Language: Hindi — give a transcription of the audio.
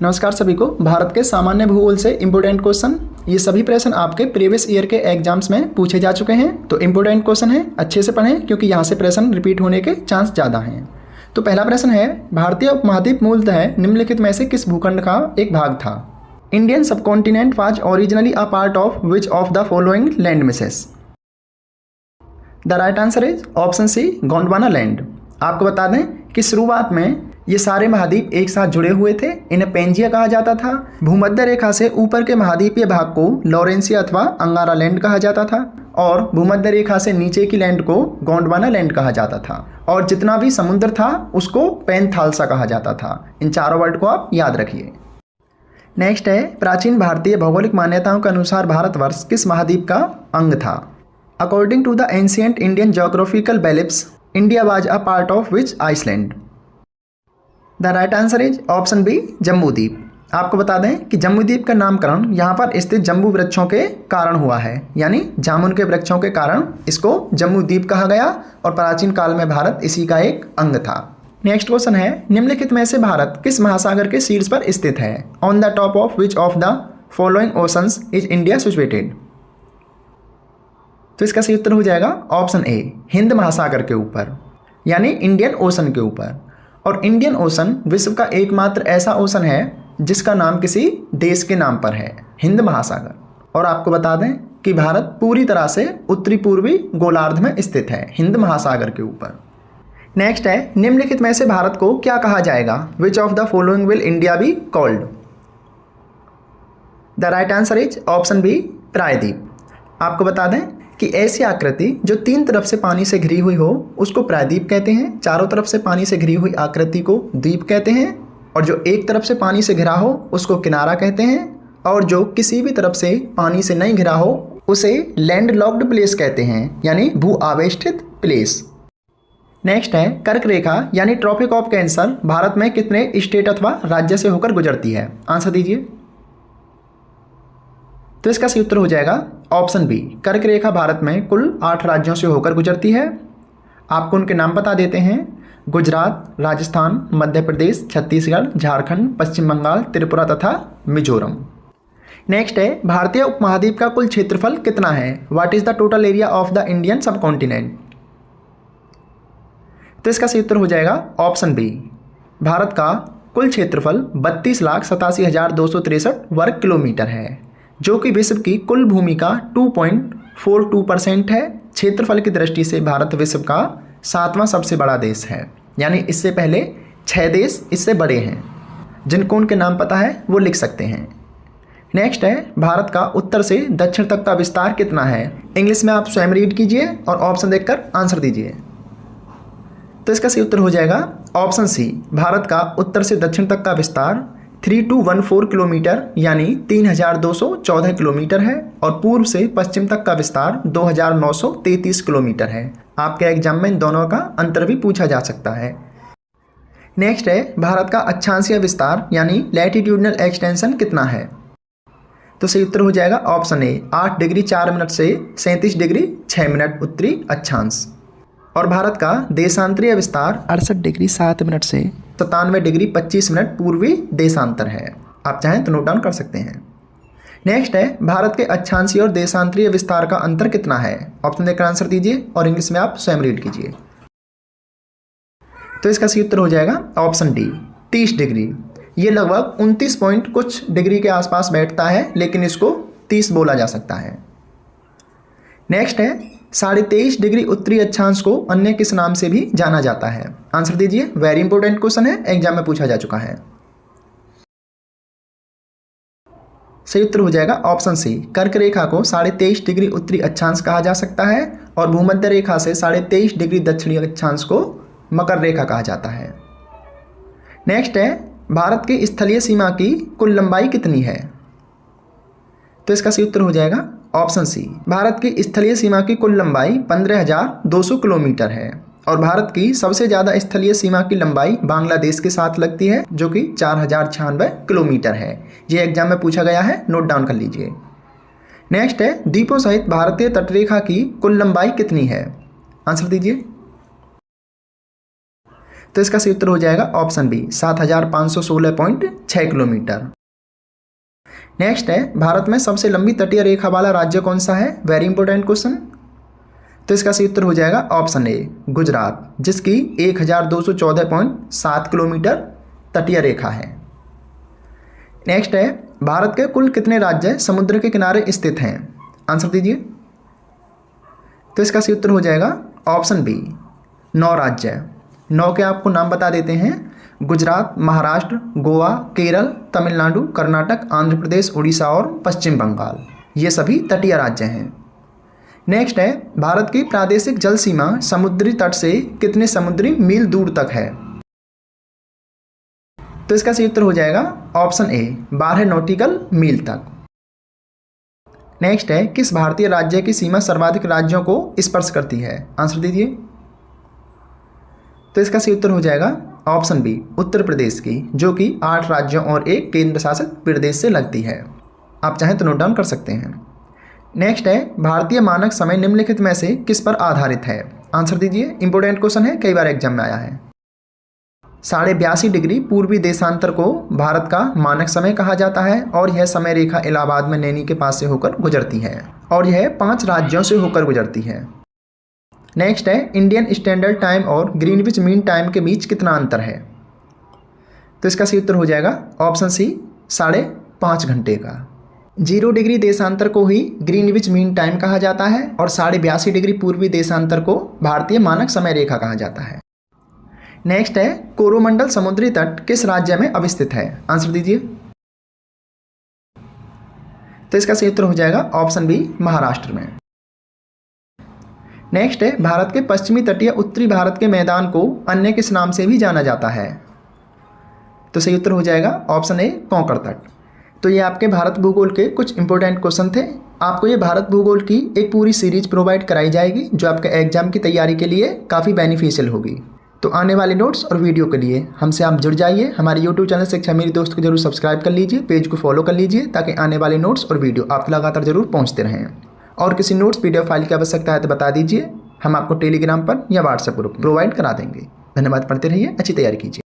नमस्कार सभी को। भारत के सामान्य भूगोल से इम्पोर्टेंट क्वेश्चन, ये सभी प्रश्न आपके प्रीवियस ईयर के एग्जाम्स में पूछे जा चुके हैं। तो इम्पोर्टेंट क्वेश्चन है, अच्छे से पढ़ें क्योंकि यहाँ से प्रश्न रिपीट होने के चांस ज़्यादा हैं। तो पहला प्रश्न है, भारतीय उपमहाद्वीप मूलतः निम्नलिखित में से किस भूखंड का एक भाग था? Indian subcontinent was originally a part of which of the following land masses? The right answer is option C, Gondwana land. आपको बता दें कि शुरुआत में ये सारे महाद्वीप एक साथ जुड़े हुए थे, इन्हें पेंजिया कहा जाता था। भूमध्य रेखा से ऊपर के महाद्वीपीय भाग को लॉरेंसिया अथवा अंगारा लैंड कहा जाता था और भूमध्य रेखा से नीचे की लैंड को गोंडवाना लैंड कहा जाता था और जितना भी समुद्र था उसको पैंथालसा कहा जाता था। इन चारों वर्ड को आप याद रखिए। नेक्स्ट है, प्राचीन भारतीय भौगोलिक मान्यताओं के अनुसार भारतवर्ष किस महाद्वीप का अंग था? According to the ancient Indian geographical beliefs, India was a part of which island? The right answer is option B, Jambu Dwip. आपको बता दें कि जम्बू द्वीप का नामकरण यहाँ पर स्थित जम्बू वृक्षों के कारण हुआ है, यानी जामुन के वृक्षों के कारण इसको जम्बू द्वीप कहा गया और प्राचीन काल में भारत इसी का एक अंग था। नेक्स्ट क्वेश्चन है, निम्नलिखित में से भारत किस महासागर के शीर्ष पर स्थित है? On the top of which of the following oceans is India situated? तो इसका सही उत्तर हो जाएगा ऑप्शन ए, हिंद महासागर के ऊपर, यानी इंडियन ओशन के ऊपर। और इंडियन ओशन विश्व का एकमात्र ऐसा ओशन है जिसका नाम किसी देश के नाम पर है, हिंद महासागर। और आपको बता दें कि भारत पूरी तरह से उत्तरी पूर्वी गोलार्ध में स्थित है, हिंद महासागर के ऊपर। नेक्स्ट है, निम्नलिखित में से भारत को क्या कहा जाएगा? Which of the following will India be called? The right answer is option B, प्रायद्वीप। आपको बता दें कि ऐसी आकृति जो तीन तरफ से पानी से घिरी हुई हो उसको प्रायद्वीप कहते हैं, चारों तरफ से पानी से घिरी हुई आकृति को द्वीप कहते हैं, और जो एक तरफ से पानी से घिरा हो उसको किनारा कहते हैं, और जो किसी भी तरफ से पानी से नहीं घिरा हो उसे लैंड लॉक्ड प्लेस कहते हैं, यानी भू आवेष्टित प्लेस। नेक्स्ट है, कर्क रेखा यानी ट्रॉपिक ऑफ कैंसर भारत में कितने स्टेट अथवा राज्य से होकर गुजरती है? आंसर दीजिए। तो इसका सही उत्तर हो जाएगा ऑप्शन बी, कर्क रेखा भारत में कुल 8 राज्यों से होकर गुजरती है। आपको उनके नाम बता देते हैं, गुजरात, राजस्थान, मध्य प्रदेश, छत्तीसगढ़, झारखंड, पश्चिम बंगाल, त्रिपुरा तथा मिजोरम। नेक्स्ट है, भारतीय उपमहाद्वीप का कुल क्षेत्रफल कितना है? What is the total area of the Indian subcontinent? तो इसका सही उत्तर हो जाएगा ऑप्शन बी, भारत का कुल क्षेत्रफल 32,87,263 वर्ग किलोमीटर है, जो कि विश्व की कुल भूमि का 2.42% है। क्षेत्रफल की दृष्टि से भारत विश्व का 7वां सबसे बड़ा देश है, यानी इससे पहले 6 देश इससे बड़े हैं। जिनको उनके नाम पता है वो लिख सकते हैं। नेक्स्ट है, भारत का उत्तर से दक्षिण तक का विस्तार कितना है? इंग्लिश में आप स्वयं रीड कीजिए और ऑप्शन देखकर आंसर दीजिए। तो इसका सही उत्तर हो जाएगा ऑप्शन सी, भारत का उत्तर से दक्षिण तक का विस्तार 3214 किलोमीटर यानी 3214 किलोमीटर है, और पूर्व से पश्चिम तक का विस्तार 2933 किलोमीटर है। आपके एग्जाम में इन दोनों का अंतर भी पूछा जा सकता है। नेक्स्ट है, भारत का अक्षांशीय विस्तार यानी लैटिट्यूडनल एक्सटेंशन कितना है? तो सही उत्तर हो जाएगा ऑप्शन ए, 8 डिग्री 4 मिनट से 37 डिग्री 6 मिनट उत्तरी अक्षांश। और भारत का देशांतरीय विस्तार 68 डिग्री 7 मिनट से 97 डिग्री 25 मिनट पूर्वी देशांतर है। आप चाहें तो नोट डाउन कर सकते हैं। नेक्स्ट है, भारत के अक्षांशीय और देशांतरीय विस्तार का अंतर कितना है? ऑप्शन देकर आंसर दीजिए और इंग्लिश में आप स्वयं रीड कीजिए। तो इसका सही उत्तर हो जाएगा ऑप्शन डी, 30 डिग्री। ये लगभग 29 पॉइंट कुछ डिग्री के आसपास बैठता है, लेकिन इसको 30 बोला जा सकता है। नेक्स्ट है, 23.5 डिग्री उत्तरी अक्षांश को अन्य किस नाम से भी जाना जाता है? आंसर दीजिए, वेरी इंपॉर्टेंट क्वेश्चन है, एग्जाम में पूछा जा चुका है। सही उत्तर हो जाएगा ऑप्शन सी, कर्क रेखा को 23.5 डिग्री उत्तरी अक्षांश कहा जा सकता है और भूमध्य रेखा से 23.5 डिग्री दक्षिणी अक्षांश को मकर रेखा कहा जाता है। नेक्स्ट है, भारत की स्थलीय सीमा की कुल लंबाई कितनी है? तो इसका सही उत्तर हो जाएगा ऑप्शन सी, भारत की स्थलीय सीमा की कुल लंबाई 15,200 किलोमीटर है, और भारत की सबसे ज़्यादा स्थलीय सीमा की लंबाई बांग्लादेश के साथ लगती है, जो कि 4,096 किलोमीटर है। ये एग्जाम में पूछा गया है, नोट डाउन कर लीजिए। नेक्स्ट है, द्वीपों सहित भारतीय तटरेखा की कुल लंबाई कितनी है? आंसर दीजिए। तो इसका सही उत्तर हो जाएगा ऑप्शन बी 7516.6 किलोमीटर। नेक्स्ट है, भारत में सबसे लंबी तटीय रेखा वाला राज्य कौन सा है? Very important question. तो इसका सही उत्तर हो जाएगा ऑप्शन ए गुजरात, जिसकी 1214.7 किलोमीटर तटीय रेखा है। नेक्स्ट है, भारत के कुल कितने राज्य समुद्र के किनारे स्थित हैं? आंसर दीजिए। तो इसका सही उत्तर हो जाएगा ऑप्शन बी 9 राज्य। 9 के आपको नाम बता देते हैं, गुजरात, महाराष्ट्र, गोवा, केरल, तमिलनाडु, कर्नाटक, आंध्र प्रदेश, उड़ीसा और पश्चिम बंगाल। ये सभी तटीय राज्य हैं। नेक्स्ट है, भारत की प्रादेशिक जल सीमा समुद्री तट से कितने समुद्री मील दूर तक है? तो इसका सही उत्तर हो जाएगा ऑप्शन ए 12 नॉटिकल मील तक। नेक्स्ट है, किस भारतीय राज्य की सीमा सर्वाधिक राज्यों को स्पर्श करती है? आंसर दीजिए। तो इसका सही उत्तर हो जाएगा ऑप्शन बी उत्तर प्रदेश की, जो कि 8 राज्यों और एक केंद्र शासित प्रदेश से लगती है। आप चाहें तो नोट डाउन कर सकते हैं। नेक्स्ट है, भारतीय मानक समय निम्नलिखित में से किस पर आधारित है? आंसर दीजिए। इंपॉर्टेंट क्वेश्चन है, कई बार एग्जाम में आया है। 82.5 डिग्री पूर्वी देशांतर को भारत का मानक समय कहा जाता है और यह समय रेखा इलाहाबाद में नैनी के पास से होकर गुजरती है और यह 5 राज्यों से होकर गुजरती है। नेक्स्ट है, इंडियन स्टैंडर्ड टाइम और ग्रीनविच मीन टाइम के बीच कितना अंतर है? तो इसका सही उत्तर हो जाएगा ऑप्शन सी 5.5 घंटे का। 0 डिग्री देशांतर को ही ग्रीनविच मीन टाइम कहा जाता है और 82.5 डिग्री पूर्वी देशांतर को भारतीय मानक समय रेखा कहा जाता है। नेक्स्ट है, कोरोमंडल समुद्री तट किस राज्य में अवस्थित है? आंसर दीजिए। तो इसका सही उत्तर हो जाएगा ऑप्शन बी महाराष्ट्र में। नेक्स्ट है, भारत के पश्चिमी तटीय उत्तरी भारत के मैदान को अन्य किस नाम से भी जाना जाता है? तो सही उत्तर हो जाएगा ऑप्शन ए कोंकण तट। तो ये आपके भारत भूगोल के कुछ इंपॉर्टेंट क्वेश्चन थे। आपको ये भारत भूगोल की एक पूरी सीरीज प्रोवाइड कराई जाएगी जो आपके एग्जाम की तैयारी के लिए काफ़ी बेनिफिशियल होगी। तो आने वाले नोट्स और वीडियो के लिए हमसे आप जुड़ जाइए। हमारे यूट्यूब चैनल शिक्षा मेरी दोस्त को जरूर सब्सक्राइब कर लीजिए, पेज को फॉलो कर लीजिए ताकि आने वाले नोट्स और वीडियो आप लगातार जरूर पहुँचते रहें। और किसी नोट्स PDF फाइल की आवश्यकता है तो बता दीजिए, हम आपको टेलीग्राम पर या व्हाट्सएप ग्रुप प्रोवाइड करा देंगे। धन्यवाद, पढ़ते रहिए, अच्छी तैयारी कीजिए।